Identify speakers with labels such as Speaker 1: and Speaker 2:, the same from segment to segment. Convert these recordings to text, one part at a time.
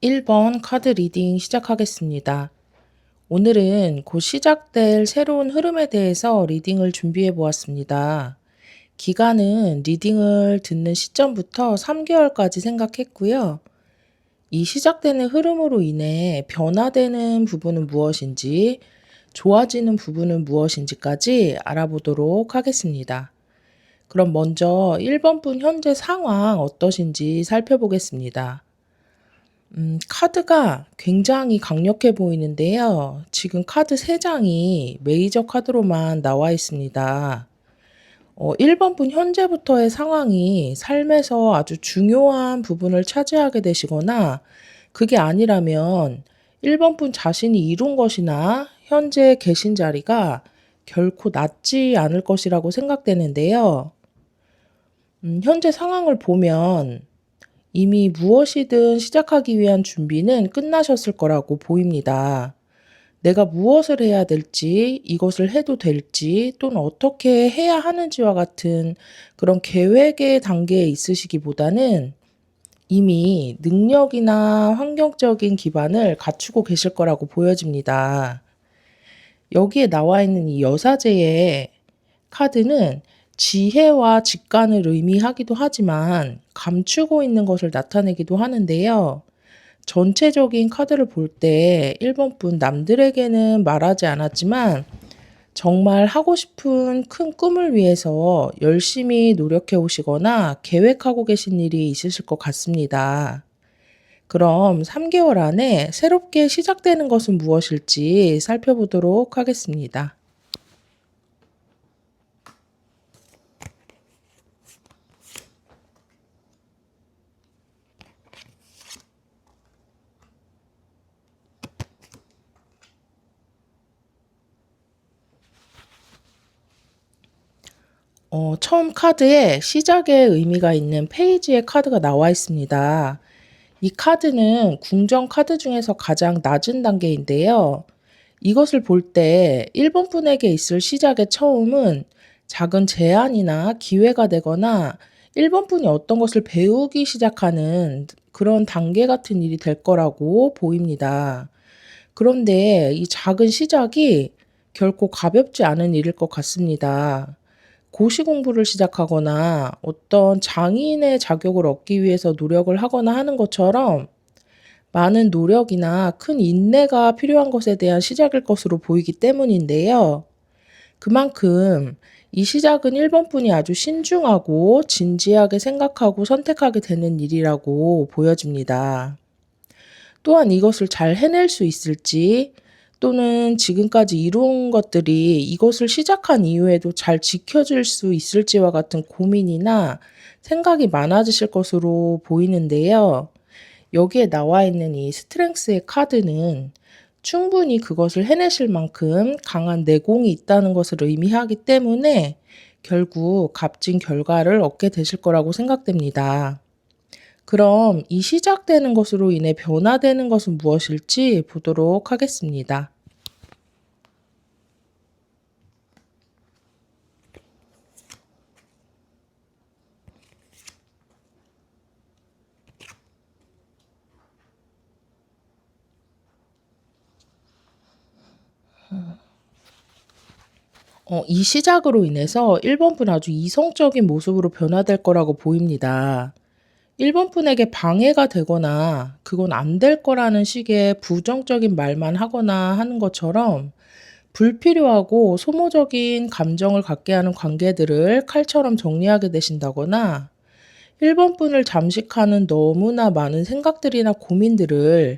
Speaker 1: 1번 카드 리딩 시작하겠습니다. 오늘은 곧 시작될 새로운 흐름에 대해서 리딩을 준비해 보았습니다. 기간은 리딩을 듣는 시점부터 3개월까지 생각했고요. 이 시작되는 흐름으로 인해 변화되는 부분은 무엇인지, 좋아지는 부분은 무엇인지까지 알아보도록 하겠습니다. 그럼 먼저 1번 분 현재 상황 어떠신지 살펴보겠습니다. 카드가 굉장히 강력해 보이는데요. 지금 카드 3장이 메이저 카드로만 나와 있습니다. 1번 분 현재부터의 상황이 삶에서 아주 중요한 부분을 차지하게 되시거나 그게 아니라면 1번 분 자신이 이룬 것이나 현재 계신 자리가 결코 낮지 않을 것이라고 생각되는데요. 현재 상황을 보면 이미 무엇이든 시작하기 위한 준비는 끝나셨을 거라고 보입니다. 내가 무엇을 해야 될지, 이것을 해도 될지, 또는 어떻게 해야 하는지와 같은 그런 계획의 단계에 있으시기보다는 이미 능력이나 환경적인 기반을 갖추고 계실 거라고 보여집니다. 여기에 나와 있는 이 여사제의 카드는 지혜와 직관을 의미하기도 하지만 감추고 있는 것을 나타내기도 하는데요. 전체적인 카드를 볼 때 1번 분 남들에게는 말하지 않았지만 정말 하고 싶은 큰 꿈을 위해서 열심히 노력해 오시거나 계획하고 계신 일이 있으실 것 같습니다. 그럼 3개월 안에 새롭게 시작되는 것은 무엇일지 살펴보도록 하겠습니다. 처음 카드에 시작의 의미가 있는 페이지의 카드가 나와 있습니다. 이 카드는 궁정 카드 중에서 가장 낮은 단계인데요. 이것을 볼 때 1번 분에게 있을 시작의 처음은 작은 제안이나 기회가 되거나 1번 분이 어떤 것을 배우기 시작하는 그런 단계 같은 일이 될 거라고 보입니다. 그런데 이 작은 시작이 결코 가볍지 않은 일일 것 같습니다. 고시 공부를 시작하거나 어떤 장인의 자격을 얻기 위해서 노력을 하거나 하는 것처럼 많은 노력이나 큰 인내가 필요한 것에 대한 시작일 것으로 보이기 때문인데요. 그만큼 이 시작은 1번 분이 아주 신중하고 진지하게 생각하고 선택하게 되는 일이라고 보여집니다. 또한 이것을 잘 해낼 수 있을지 또는 지금까지 이룬 것들이 이것을 시작한 이후에도 잘 지켜질 수 있을지와 같은 고민이나 생각이 많아지실 것으로 보이는데요. 여기에 나와 있는 이 스트렝스의 카드는 충분히 그것을 해내실 만큼 강한 내공이 있다는 것을 의미하기 때문에 결국 값진 결과를 얻게 되실 거라고 생각됩니다. 그럼 이 시작되는 것으로 인해 변화되는 것은 무엇일지 보도록 하겠습니다. 이 시작으로 인해서 1번 분 아주 이성적인 모습으로 변화될 거라고 보입니다. 1번 분에게 방해가 되거나 그건 안 될 거라는 식의 부정적인 말만 하거나 하는 것처럼 불필요하고 소모적인 감정을 갖게 하는 관계들을 칼처럼 정리하게 되신다거나 1번 분을 잠식하는 너무나 많은 생각들이나 고민들을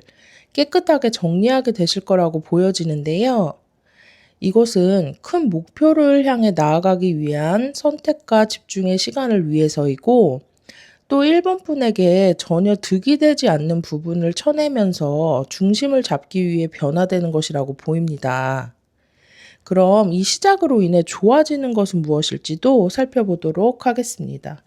Speaker 1: 깨끗하게 정리하게 되실 거라고 보여지는데요. 이것은 큰 목표를 향해 나아가기 위한 선택과 집중의 시간을 위해서이고 또 1번 분에게 전혀 득이 되지 않는 부분을 쳐내면서 중심을 잡기 위해 변화되는 것이라고 보입니다. 그럼 이 시작으로 인해 좋아지는 것은 무엇일지도 살펴보도록 하겠습니다.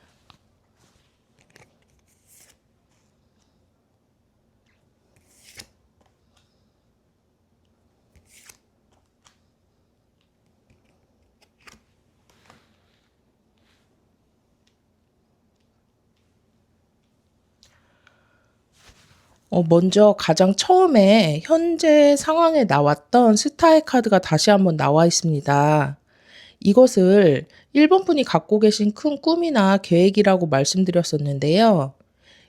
Speaker 1: 먼저 가장 처음에 현재 상황에 나왔던 스타의 카드가 다시 한번 나와 있습니다. 이것을 1번 분이 갖고 계신 큰 꿈이나 계획이라고 말씀드렸었는데요.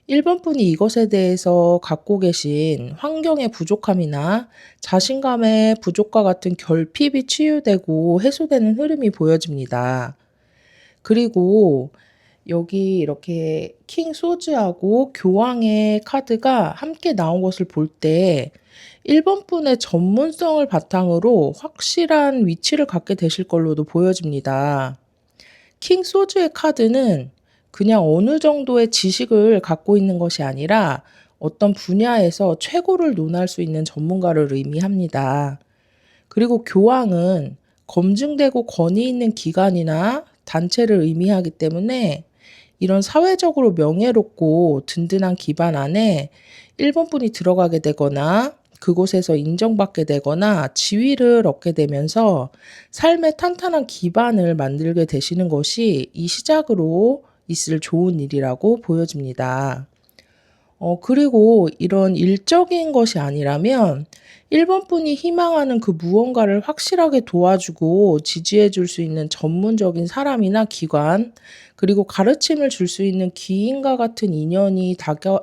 Speaker 1: 1번 분이 이것에 대해서 갖고 계신 환경의 부족함이나 자신감의 부족과 같은 결핍이 치유되고 해소되는 흐름이 보여집니다. 그리고 여기 이렇게 킹 소즈하고 교황의 카드가 함께 나온 것을 볼 때 1번 분의 전문성을 바탕으로 확실한 위치를 갖게 되실 걸로도 보여집니다. 킹 소즈의 카드는 그냥 어느 정도의 지식을 갖고 있는 것이 아니라 어떤 분야에서 최고를 논할 수 있는 전문가를 의미합니다. 그리고 교황은 검증되고 권위 있는 기관이나 단체를 의미하기 때문에 이런 사회적으로 명예롭고 든든한 기반 안에 1번 분이 들어가게 되거나 그곳에서 인정받게 되거나 지위를 얻게 되면서 삶의 탄탄한 기반을 만들게 되시는 것이 이 시작으로 있을 좋은 일이라고 보여집니다. 그리고 이런 일적인 것이 아니라면 1번 분이 희망하는 그 무언가를 확실하게 도와주고 지지해 줄 수 있는 전문적인 사람이나 기관, 그리고 가르침을 줄 수 있는 기인과 같은 인연이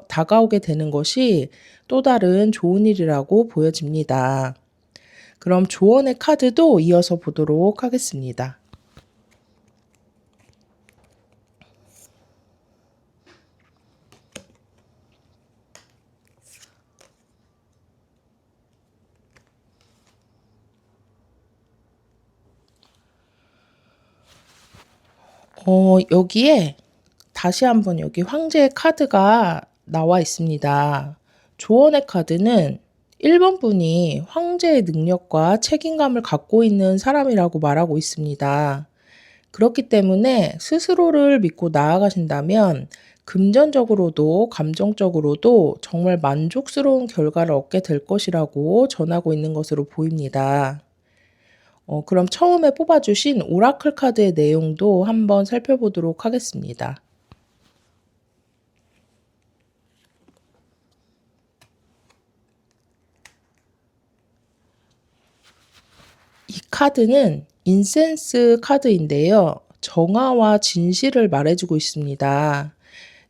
Speaker 1: 다가오게 되는 것이 또 다른 좋은 일이라고 보여집니다. 그럼 조언의 카드도 이어서 보도록 하겠습니다. 여기에 다시 한번 여기 황제의 카드가 나와 있습니다. 조언의 카드는 1번 분이 황제의 능력과 책임감을 갖고 있는 사람이라고 말하고 있습니다. 그렇기 때문에 스스로를 믿고 나아가신다면 금전적으로도 감정적으로도 정말 만족스러운 결과를 얻게 될 것이라고 전하고 있는 것으로 보입니다. 그럼 처음에 뽑아주신 오라클 카드의 내용도 한번 살펴보도록 하겠습니다. 이 카드는 인센스 카드인데요. 정화와 진실을 말해주고 있습니다.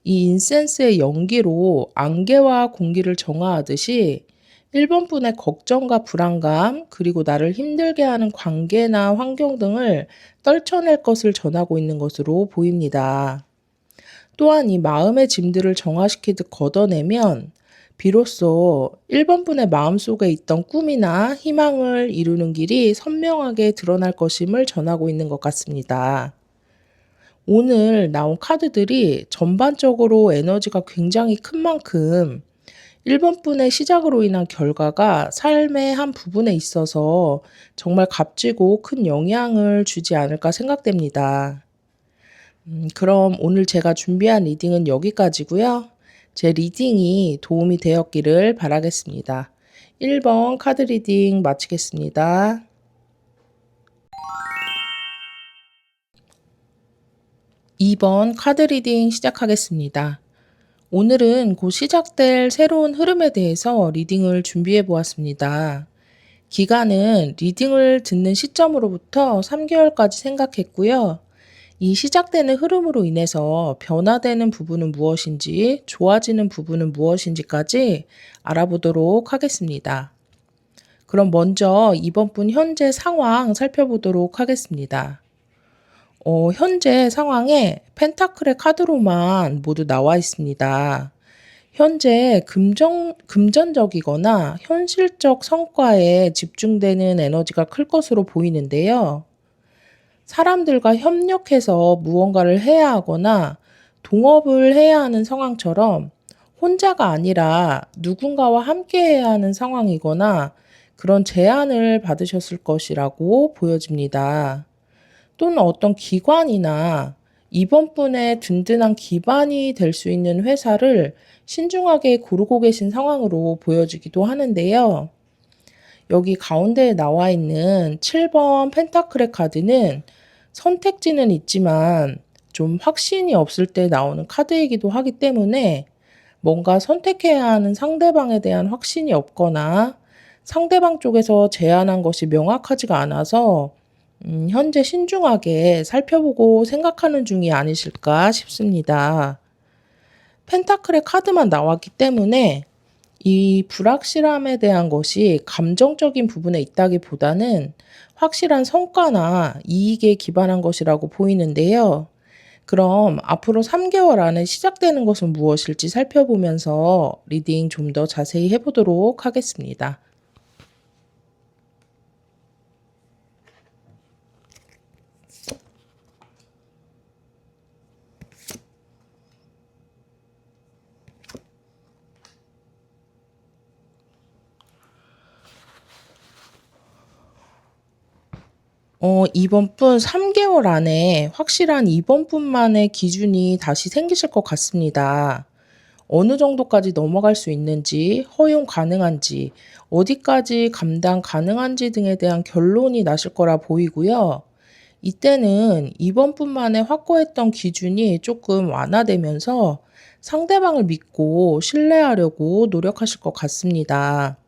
Speaker 1: 이 인센스의 연기로 안개와 공기를 정화하듯이 1번 분의 걱정과 불안감, 그리고 나를 힘들게 하는 관계나 환경 등을 떨쳐낼 것을 전하고 있는 것으로 보입니다. 또한 이 마음의 짐들을 정화시키듯 걷어내면 비로소 1번 분의 마음속에 있던 꿈이나 희망을 이루는 길이 선명하게 드러날 것임을 전하고 있는 것 같습니다. 오늘 나온 카드들이 전반적으로 에너지가 굉장히 큰 만큼 1번 분의 시작으로 인한 결과가 삶의 한 부분에 있어서 정말 값지고 큰 영향을 주지 않을까 생각됩니다. 그럼 오늘 제가 준비한 리딩은 여기까지고요. 제 리딩이 도움이 되었기를 바라겠습니다. 1번 카드 리딩 마치겠습니다. 2번 카드 리딩 시작하겠습니다. 오늘은 곧 시작될 새로운 흐름에 대해서 리딩을 준비해 보았습니다. 기간은 리딩을 듣는 시점으로부터 3개월까지 생각했고요. 이 시작되는 흐름으로 인해서 변화되는 부분은 무엇인지, 좋아지는 부분은 무엇인지까지 알아보도록 하겠습니다. 그럼 먼저 이번 분 현재 상황 살펴보도록 하겠습니다. 현재 상황에 펜타클의 카드로만 모두 나와 있습니다. 현재 금전적이거나 현실적 성과에 집중되는 에너지가 클 것으로 보이는데요. 사람들과 협력해서 무언가를 해야 하거나 동업을 해야 하는 상황처럼 혼자가 아니라 누군가와 함께 해야 하는 상황이거나 그런 제안을 받으셨을 것이라고 보여집니다. 또는 어떤 기관이나 이번 분의 든든한 기반이 될 수 있는 회사를 신중하게 고르고 계신 상황으로 보여지기도 하는데요. 여기 가운데에 나와 있는 7번 펜타클의 카드는 선택지는 있지만 좀 확신이 없을 때 나오는 카드이기도 하기 때문에 뭔가 선택해야 하는 상대방에 대한 확신이 없거나 상대방 쪽에서 제안한 것이 명확하지가 않아서 현재 신중하게 살펴보고 생각하는 중이 아니실까 싶습니다. 펜타클의 카드만 나왔기 때문에 이 불확실함에 대한 것이 감정적인 부분에 있다기보다는 확실한 성과나 이익에 기반한 것이라고 보이는데요. 그럼 앞으로 3개월 안에 시작되는 것은 무엇일지 살펴보면서 리딩 좀 더 자세히 해보도록 하겠습니다. 이번 분 3개월 안에 확실한 이번 분만의 기준이 다시 생기실 것 같습니다. 어느 정도까지 넘어갈 수 있는지, 허용 가능한지, 어디까지 감당 가능한지 등에 대한 결론이 나실 거라 보이고요. 이때는 이번 분만에 확고했던 기준이 조금 완화되면서 상대방을 믿고 신뢰하려고 노력하실 것 같습니다.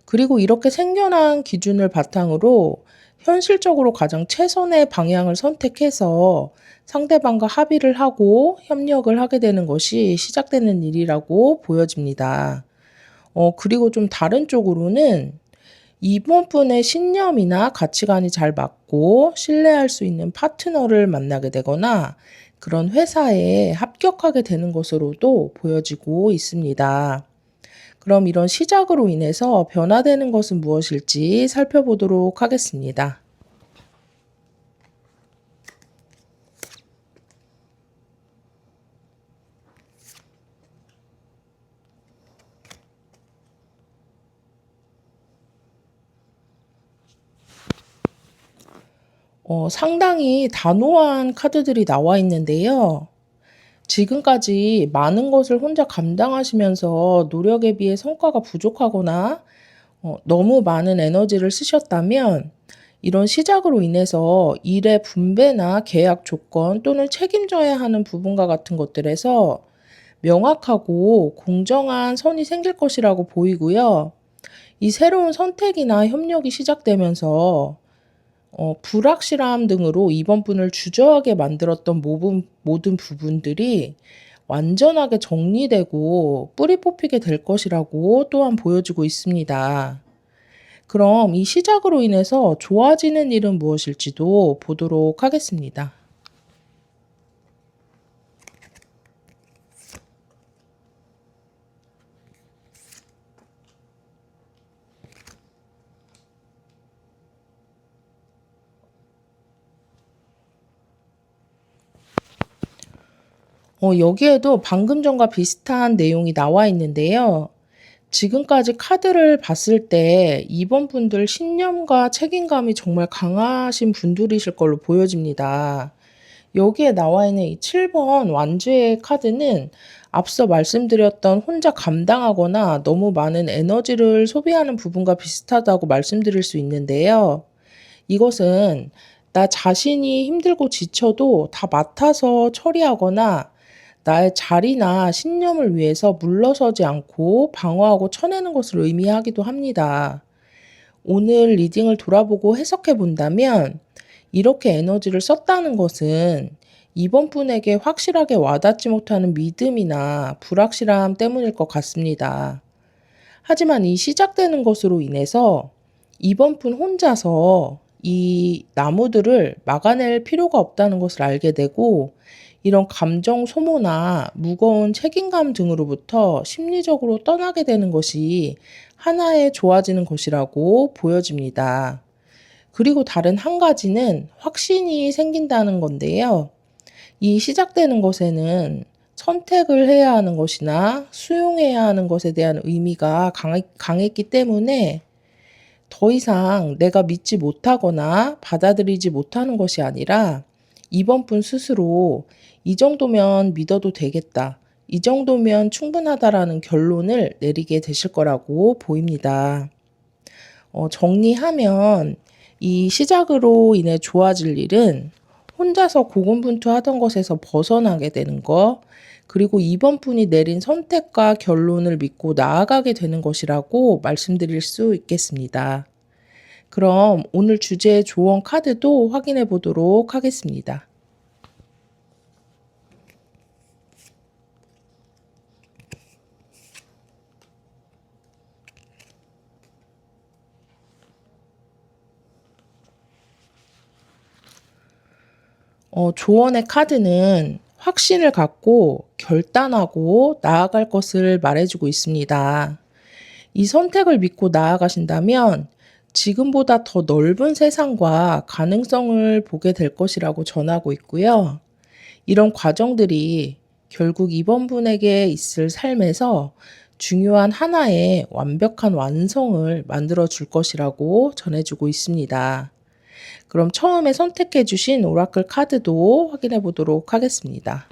Speaker 1: 그리고 이렇게 생겨난 기준을 바탕으로 현실적으로 가장 최선의 방향을 선택해서 상대방과 합의를 하고 협력을 하게 되는 것이 시작되는 일이라고 보여집니다. 그리고 좀 다른 쪽으로는 이번 분의 신념이나 가치관이 잘 맞고 신뢰할 수 있는 파트너를 만나게 되거나 그런 회사에 합격하게 되는 것으로도 보여지고 있습니다. 그럼 이런 시작으로 인해서 변화되는 것은 무엇일지 살펴보도록 하겠습니다. 상당히 단호한 카드들이 나와 있는데요. 지금까지 많은 것을 혼자 감당하시면서 노력에 비해 성과가 부족하거나 너무 많은 에너지를 쓰셨다면 이런 시작으로 인해서 일의 분배나 계약 조건 또는 책임져야 하는 부분과 같은 것들에서 명확하고 공정한 선이 생길 것이라고 보이고요. 이 새로운 선택이나 협력이 시작되면서 불확실함 등으로 이번 분을 주저하게 만들었던 모든 부분들이 완전하게 정리되고 뿌리 뽑히게 될 것이라고 또한 보여지고 있습니다. 그럼 이 시작으로 인해서 좋아지는 일은 무엇일지도 보도록 하겠습니다. 여기에도 방금 전과 비슷한 내용이 나와 있는데요. 지금까지 카드를 봤을 때 이번 분들 신념과 책임감이 정말 강하신 분들이실 걸로 보여집니다. 여기에 나와 있는 이 7번 완주의 카드는 앞서 말씀드렸던 혼자 감당하거나 너무 많은 에너지를 소비하는 부분과 비슷하다고 말씀드릴 수 있는데요. 이것은 나 자신이 힘들고 지쳐도 다 맡아서 처리하거나 나의 자리나 신념을 위해서 물러서지 않고 방어하고 쳐내는 것을 의미하기도 합니다. 오늘 리딩을 돌아보고 해석해 본다면 이렇게 에너지를 썼다는 것은 이번 분에게 확실하게 와닿지 못하는 믿음이나 불확실함 때문일 것 같습니다. 하지만 이 시작되는 것으로 인해서 이번 분 혼자서 이 나무들을 막아낼 필요가 없다는 것을 알게 되고 이런 감정 소모나 무거운 책임감 등으로부터 심리적으로 떠나게 되는 것이 하나의 좋아지는 것이라고 보여집니다. 그리고 다른 한 가지는 확신이 생긴다는 건데요. 이 시작되는 것에는 선택을 해야 하는 것이나 수용해야 하는 것에 대한 의미가 강했기 때문에 더 이상 내가 믿지 못하거나 받아들이지 못하는 것이 아니라 이번 분 스스로 이 정도면 믿어도 되겠다. 이 정도면 충분하다라는 결론을 내리게 되실 거라고 보입니다. 정리하면 이 시작으로 인해 좋아질 일은 혼자서 고군분투하던 것에서 벗어나게 되는 것, 그리고 이번 분이 내린 선택과 결론을 믿고 나아가게 되는 것이라고 말씀드릴 수 있겠습니다. 그럼 오늘 주제의 조언 카드도 확인해 보도록 하겠습니다. 조언의 카드는 확신을 갖고 결단하고 나아갈 것을 말해주고 있습니다. 이 선택을 믿고 나아가신다면 지금보다 더 넓은 세상과 가능성을 보게 될 것이라고 전하고 있고요. 이런 과정들이 결국 이번 분에게 있을 삶에서 중요한 하나의 완벽한 완성을 만들어 줄 것이라고 전해주고 있습니다. 그럼 처음에 선택해 주신 오라클 카드도 확인해 보도록 하겠습니다.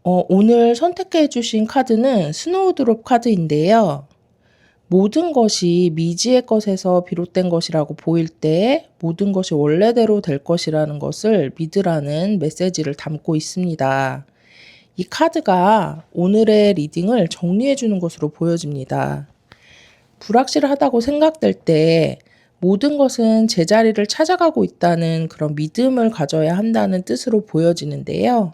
Speaker 1: 오늘 선택해 주신 카드는 스노우드롭 카드인데요. 모든 것이 미지의 것에서 비롯된 것이라고 보일 때 모든 것이 원래대로 될 것이라는 것을 믿으라는 메시지를 담고 있습니다. 이 카드가 오늘의 리딩을 정리해 주는 것으로 보여집니다. 불확실하다고 생각될 때 모든 것은 제자리를 찾아가고 있다는 그런 믿음을 가져야 한다는 뜻으로 보여지는데요.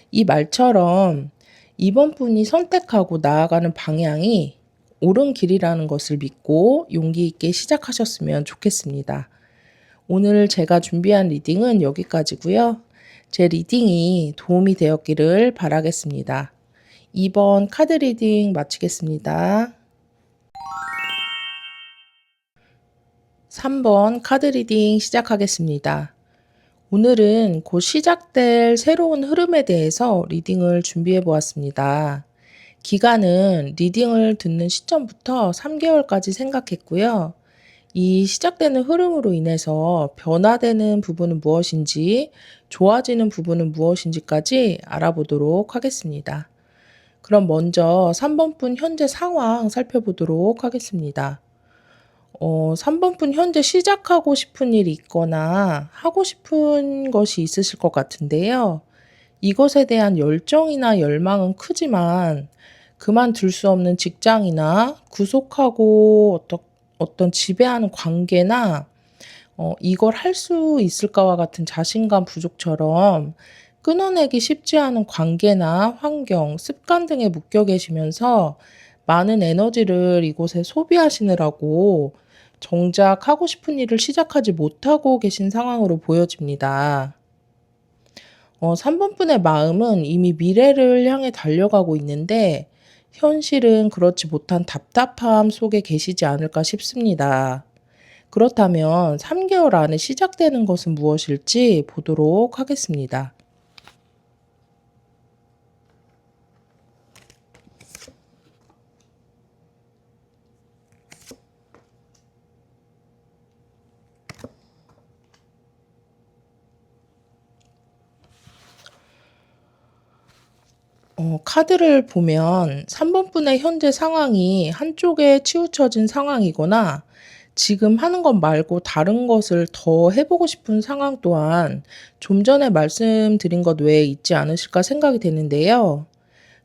Speaker 1: 이 말처럼 이번 분이 선택하고 나아가는 방향이 옳은 길이라는 것을 믿고 용기 있게 시작하셨으면 좋겠습니다. 오늘 제가 준비한 리딩은 여기까지고요. 제 리딩이 도움이 되었기를 바라겠습니다. 2번 카드 리딩 마치겠습니다. 3번 카드 리딩 시작하겠습니다. 오늘은 곧 시작될 새로운 흐름에 대해서 리딩을 준비해 보았습니다. 기간은 리딩을 듣는 시점부터 3개월까지 생각했고요. 이 시작되는 흐름으로 인해서 변화되는 부분은 무엇인지, 좋아지는 부분은 무엇인지까지 알아보도록 하겠습니다. 그럼 먼저 3번 분 현재 상황 살펴보도록 하겠습니다. 3번 분 현재 시작하고 싶은 일이 있거나 하고 싶은 것이 있으실 것 같은데요. 이것에 대한 열정이나 열망은 크지만 그만둘 수 없는 직장이나 구속하고 어떤 지배하는 관계나 이걸 할 수 있을까와 같은 자신감 부족처럼 끊어내기 쉽지 않은 관계나 환경, 습관 등에 묶여 계시면서 많은 에너지를 이곳에 소비하시느라고 정작 하고 싶은 일을 시작하지 못하고 계신 상황으로 보여집니다. 3번 분의 마음은 이미 미래를 향해 달려가고 있는데 현실은 그렇지 못한 답답함 속에 계시지 않을까 싶습니다. 그렇다면 3개월 안에 시작되는 것은 무엇일지 보도록 하겠습니다. 카드를 보면 3번 분의 현재 상황이 한쪽에 치우쳐진 상황이거나 지금 하는 것 말고 다른 것을 더 해보고 싶은 상황 또한 좀 전에 말씀드린 것 외에 있지 않으실까 생각이 되는데요.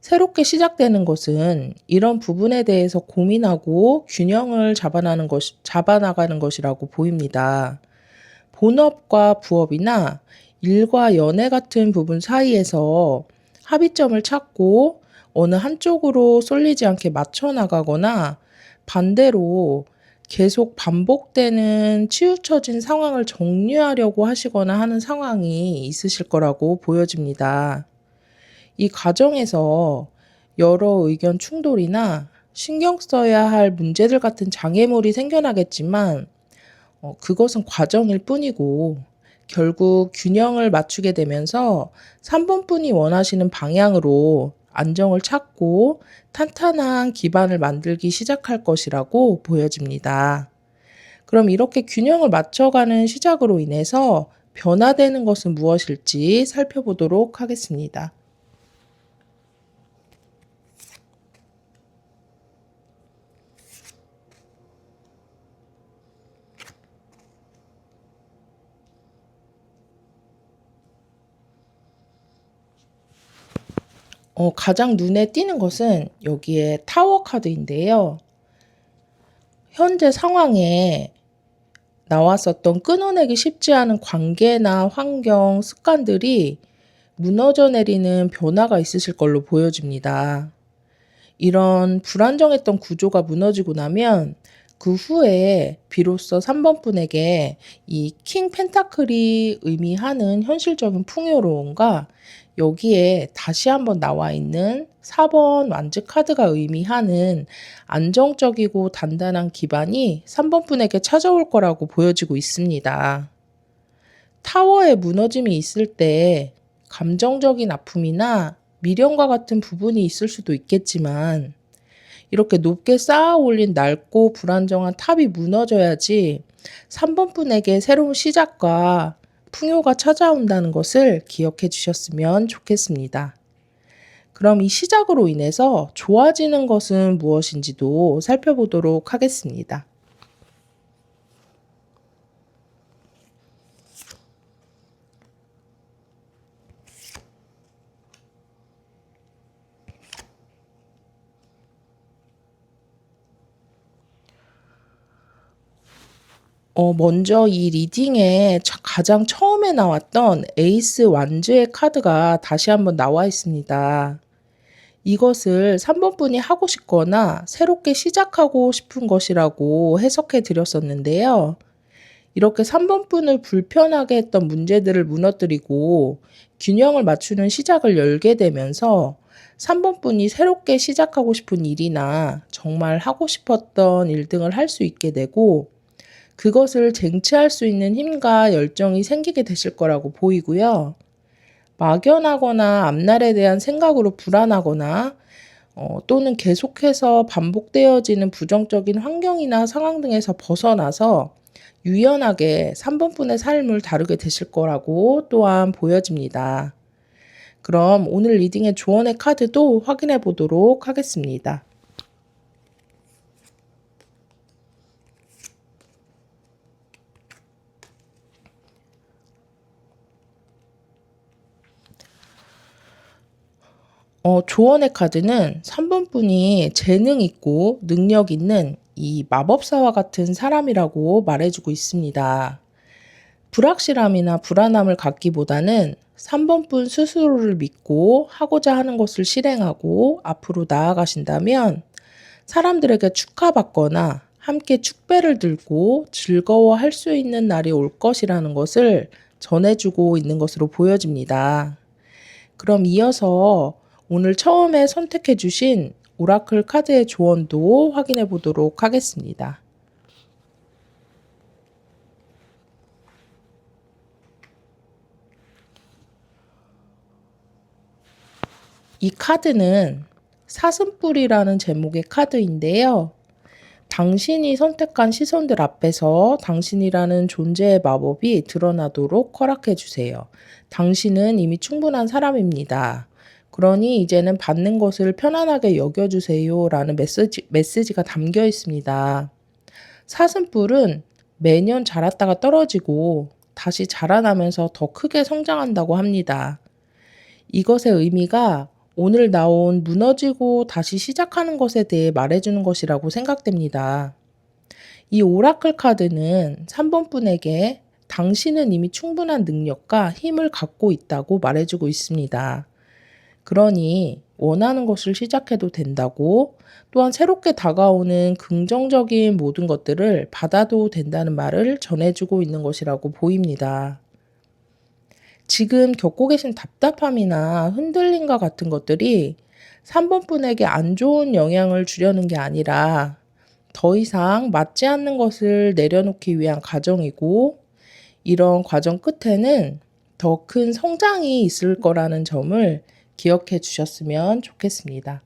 Speaker 1: 새롭게 시작되는 것은 이런 부분에 대해서 고민하고 균형을 잡아나가는 것이라고 보입니다. 본업과 부업이나 일과 연애 같은 부분 사이에서 합의점을 찾고 어느 한쪽으로 쏠리지 않게 맞춰 나가거나 반대로 계속 반복되는 치우쳐진 상황을 정리하려고 하시거나 하는 상황이 있으실 거라고 보여집니다. 이 과정에서 여러 의견 충돌이나 신경 써야 할 문제들 같은 장애물이 생겨나겠지만 그것은 과정일 뿐이고 결국 균형을 맞추게 되면서 3번 분이 원하시는 방향으로 안정을 찾고 탄탄한 기반을 만들기 시작할 것이라고 보여집니다. 그럼 이렇게 균형을 맞춰가는 시작으로 인해서 변화되는 것은 무엇일지 살펴보도록 하겠습니다. 가장 눈에 띄는 것은 여기에 타워 카드인데요. 현재 상황에 나왔었던 끊어내기 쉽지 않은 관계나 환경, 습관들이 무너져 내리는 변화가 있으실 걸로 보여집니다. 이런 불안정했던 구조가 무너지고 나면 그 후에 비로소 3번 분에게 이 킹 펜타클이 의미하는 현실적인 풍요로움과 여기에 다시 한번 나와 있는 4번 완즈 카드가 의미하는 안정적이고 단단한 기반이 3번 분에게 찾아올 거라고 보여지고 있습니다. 타워의 무너짐이 있을 때 감정적인 아픔이나 미련과 같은 부분이 있을 수도 있겠지만 이렇게 높게 쌓아 올린 낡고 불안정한 탑이 무너져야지 3번 분에게 새로운 시작과 풍요가 찾아온다는 것을 기억해 주셨으면 좋겠습니다. 그럼 이 시작으로 인해서 좋아지는 것은 무엇인지도 살펴보도록 하겠습니다. 먼저 이 리딩에 가장 처음에 나왔던 에이스 완즈의 카드가 다시 한번 나와 있습니다. 이것을 3번 분이 하고 싶거나 새롭게 시작하고 싶은 것이라고 해석해 드렸었는데요. 이렇게 3번 분을 불편하게 했던 문제들을 무너뜨리고 균형을 맞추는 시작을 열게 되면서 3번 분이 새롭게 시작하고 싶은 일이나 정말 하고 싶었던 일 등을 할 수 있게 되고 그것을 쟁취할 수 있는 힘과 열정이 생기게 되실 거라고 보이고요. 막연하거나 앞날에 대한 생각으로 불안하거나 또는 계속해서 반복되어지는 부정적인 환경이나 상황 등에서 벗어나서 유연하게 3번 분의 삶을 다루게 되실 거라고 또한 보여집니다. 그럼 오늘 리딩의 조언의 카드도 확인해 보도록 하겠습니다. 조언의 카드는 3번 분이 재능 있고 능력 있는 이 마법사와 같은 사람이라고 말해주고 있습니다. 불확실함이나 불안함을 갖기보다는 3번 분 스스로를 믿고 하고자 하는 것을 실행하고 앞으로 나아가신다면 사람들에게 축하받거나 함께 축배를 들고 즐거워할 수 있는 날이 올 것이라는 것을 전해주고 있는 것으로 보여집니다. 그럼 이어서 오늘 처음에 선택해 주신 오라클 카드의 조언도 확인해 보도록 하겠습니다. 이 카드는 사슴뿔이라는 제목의 카드인데요. 당신이 선택한 시선들 앞에서 당신이라는 존재의 마법이 드러나도록 허락해 주세요. 당신은 이미 충분한 사람입니다. 그러니 이제는 받는 것을 편안하게 여겨주세요. 라는 메시지가 담겨 있습니다. 사슴뿔은 매년 자랐다가 떨어지고 다시 자라나면서 더 크게 성장한다고 합니다. 이것의 의미가 오늘 나온 무너지고 다시 시작하는 것에 대해 말해주는 것이라고 생각됩니다. 이 오라클 카드는 3번 분에게 당신은 이미 충분한 능력과 힘을 갖고 있다고 말해주고 있습니다. 그러니 원하는 것을 시작해도 된다고 또한 새롭게 다가오는 긍정적인 모든 것들을 받아도 된다는 말을 전해주고 있는 것이라고 보입니다. 지금 겪고 계신 답답함이나 흔들림과 같은 것들이 3번 분에게 안 좋은 영향을 주려는 게 아니라 더 이상 맞지 않는 것을 내려놓기 위한 과정이고 이런 과정 끝에는 더 큰 성장이 있을 거라는 점을 기억해 주셨으면 좋겠습니다.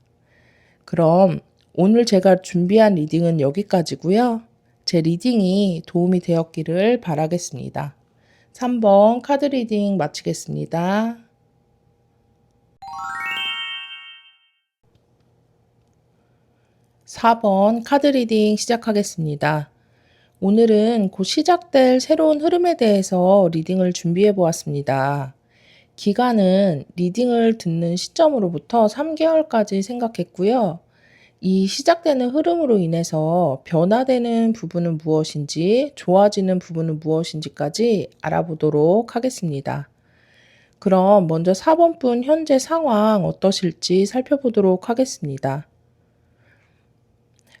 Speaker 1: 그럼 오늘 제가 준비한 리딩은 여기까지고요. 제 리딩이 도움이 되었기를 바라겠습니다. 3번 카드 리딩 마치겠습니다. 4번 카드 리딩 시작하겠습니다. 오늘은 곧 시작될 새로운 흐름에 대해서 리딩을 준비해 보았습니다. 기간은 리딩을 듣는 시점으로부터 3개월까지 생각했고요. 이 시작되는 흐름으로 인해서 변화되는 부분은 무엇인지, 좋아지는 부분은 무엇인지까지 알아보도록 하겠습니다. 그럼 먼저 4번분 현재 상황 어떠실지 살펴보도록 하겠습니다.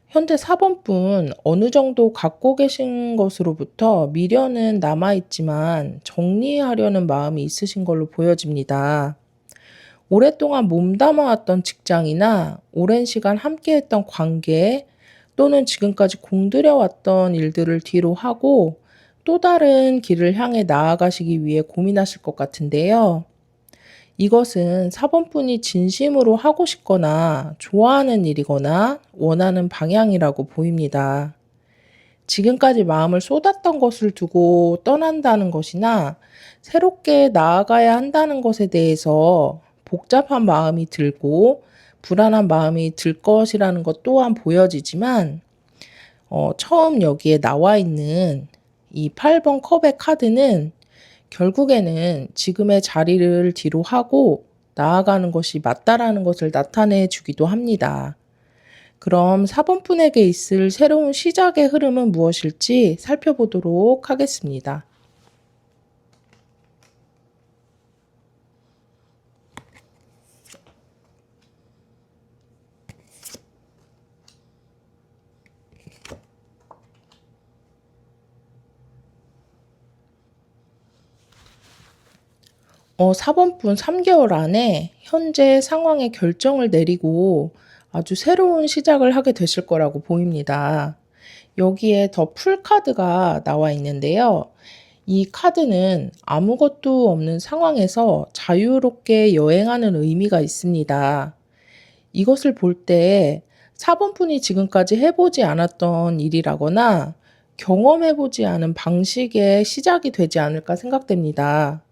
Speaker 1: 현재 4번분 어느 정도 갖고 계신 것으로부터 미련은 남아있지만 정리하려는 마음이 있으신 걸로 보여집니다. 오랫동안 몸담아왔던 직장이나 오랜 시간 함께했던 관계 또는 지금까지 공들여왔던 일들을 뒤로 하고 또 다른 길을 향해 나아가시기 위해 고민하실 것 같은데요. 이것은 4번분이 진심으로 하고 싶거나 좋아하는 일이거나 원하는 방향이라고 보입니다. 지금까지 마음을 쏟았던 것을 두고 떠난다는 것이나 새롭게 나아가야 한다는 것에 대해서 복잡한 마음이 들고 불안한 마음이 들 것이라는 것 또한 보여지지만 처음 여기에 나와 있는 이 8번 컵의 카드는 결국에는 지금의 자리를 뒤로 하고 나아가는 것이 맞다라는 것을 나타내 주기도 합니다. 그럼 4번분에게 있을 새로운 시작의 흐름은 무엇일지 살펴보도록 하겠습니다. 4번분 3개월 안에 현재 상황의 결정을 내리고 아주 새로운 시작을 하게 되실 거라고 보입니다. 여기에 더 풀 카드가 나와 있는데요. 이 카드는 아무것도 없는 상황에서 자유롭게 여행하는 의미가 있습니다. 이것을 볼 때 4번분이 지금까지 해보지 않았던 일이라거나 경험해보지 않은 방식의 시작이 되지 않을까 생각됩니다.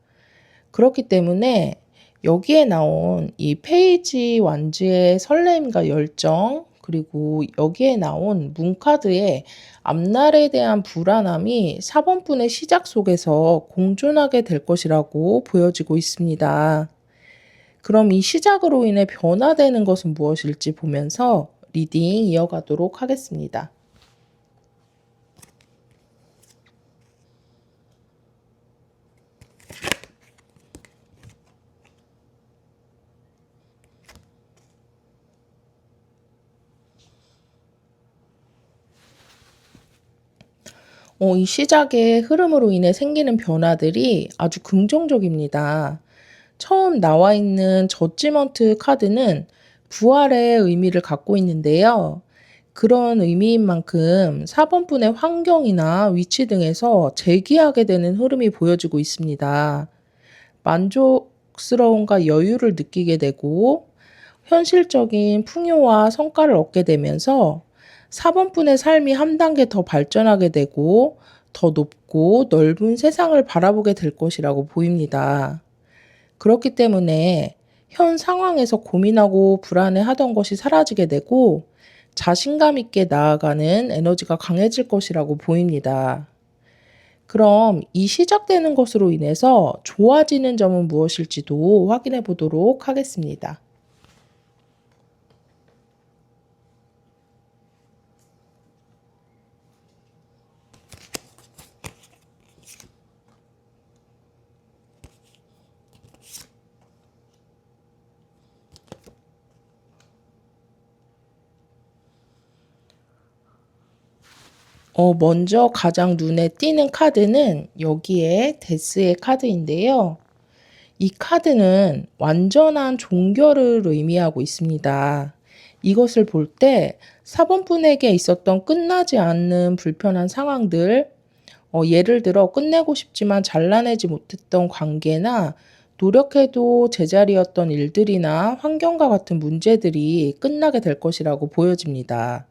Speaker 1: 그렇기 때문에 여기에 나온 이 페이지 완즈의 설렘과 열정, 그리고 여기에 나온 문카드의 앞날에 대한 불안함이 4번분의 시작 속에서 공존하게 될 것이라고 보여지고 있습니다. 그럼 이 시작으로 인해 변화되는 것은 무엇일지 보면서 리딩 이어가도록 하겠습니다. 이 시작의 흐름으로 인해 생기는 변화들이 아주 긍정적입니다. 처음 나와 있는 저지먼트 카드는 부활의 의미를 갖고 있는데요. 그런 의미인 만큼 4번분의 환경이나 위치 등에서 재기하게 되는 흐름이 보여지고 있습니다. 만족스러움과 여유를 느끼게 되고 현실적인 풍요와 성과를 얻게 되면서 4번분의 삶이 한 단계 더 발전하게 되고 더 높고 넓은 세상을 바라보게 될 것이라고 보입니다. 그렇기 때문에 현 상황에서 고민하고 불안해하던 것이 사라지게 되고 자신감 있게 나아가는 에너지가 강해질 것이라고 보입니다. 그럼 이 시작되는 것으로 인해서 좋아지는 점은 무엇일지도 확인해 보도록 하겠습니다. 먼저 가장 눈에 띄는 카드는 여기에 데스의 카드인데요. 이 카드는 완전한 종결을 의미하고 있습니다. 이것을 볼 때 4번분에게 있었던 끝나지 않는 불편한 상황들, 예를 들어 끝내고 싶지만 잘라내지 못했던 관계나 노력해도 제자리였던 일들이나 환경과 같은 문제들이 끝나게 될 것이라고 보여집니다.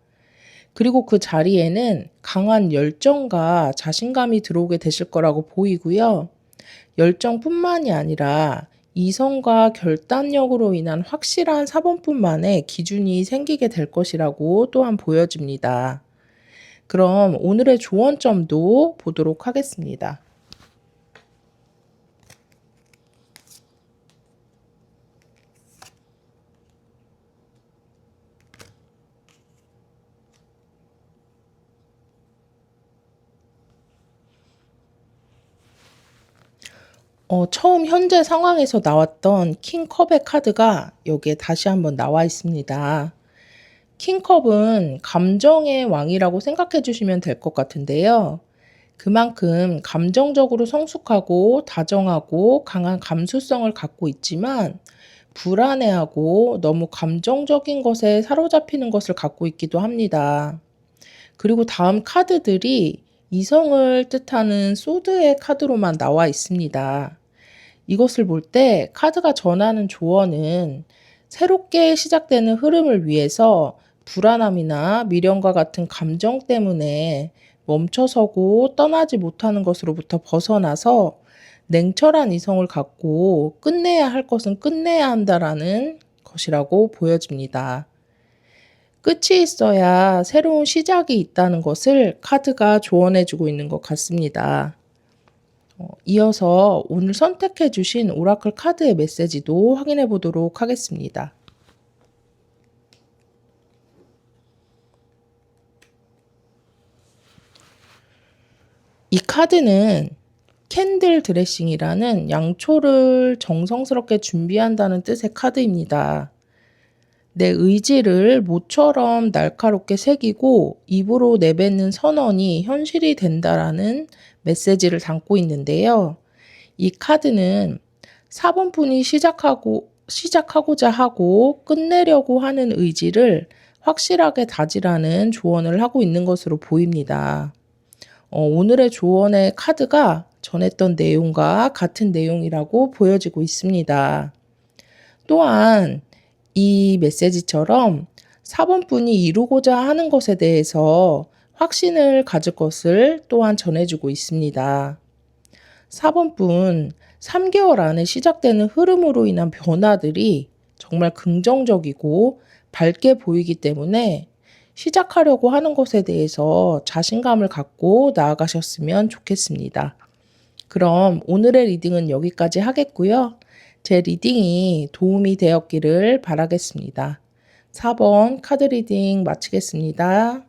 Speaker 1: 그리고 그 자리에는 강한 열정과 자신감이 들어오게 되실 거라고 보이고요. 열정뿐만이 아니라 이성과 결단력으로 인한 확실한 사본뿐만의 기준이 생기게 될 것이라고 또한 보여집니다. 그럼 오늘의 조언점도 보도록 하겠습니다. 처음 현재 상황에서 나왔던 킹컵의 카드가 여기에 다시 한번 나와 있습니다. 킹컵은 감정의 왕이라고 생각해 주시면 될 것 같은데요. 그만큼 감정적으로 성숙하고 다정하고 강한 감수성을 갖고 있지만 불안해하고 너무 감정적인 것에 사로잡히는 것을 갖고 있기도 합니다. 그리고 다음 카드들이 이성을 뜻하는 소드의 카드로만 나와 있습니다. 이것을 볼 때 카드가 전하는 조언은 새롭게 시작되는 흐름을 위해서 불안함이나 미련과 같은 감정 때문에 멈춰서고 떠나지 못하는 것으로부터 벗어나서 냉철한 이성을 갖고 끝내야 할 것은 끝내야 한다라는 것이라고 보여집니다. 끝이 있어야 새로운 시작이 있다는 것을 카드가 조언해주고 있는 것 같습니다. 이어서 오늘 선택해 주신 오라클 카드의 메시지도 확인해 보도록 하겠습니다. 이 카드는 캔들 드레싱이라는 양초를 정성스럽게 준비한다는 뜻의 카드입니다. 내 의지를 모처럼 날카롭게 새기고 입으로 내뱉는 선언이 현실이 된다라는 메시지를 담고 있는데요. 이 카드는 4번분이 시작하고자 하고 끝내려고 하는 의지를 확실하게 다지라는 조언을 하고 있는 것으로 보입니다. 오늘의 조언의 카드가 전했던 내용과 같은 내용이라고 보여지고 있습니다. 또한 이 메시지처럼 4번분이 이루고자 하는 것에 대해서 확신을 가질 것을 또한 전해주고 있습니다. 4번분, 3개월 안에 시작되는 흐름으로 인한 변화들이 정말 긍정적이고 밝게 보이기 때문에 시작하려고 하는 것에 대해서 자신감을 갖고 나아가셨으면 좋겠습니다. 그럼 오늘의 리딩은 여기까지 하겠고요. 제 리딩이 도움이 되었기를 바라겠습니다. 4번 카드 리딩 마치겠습니다.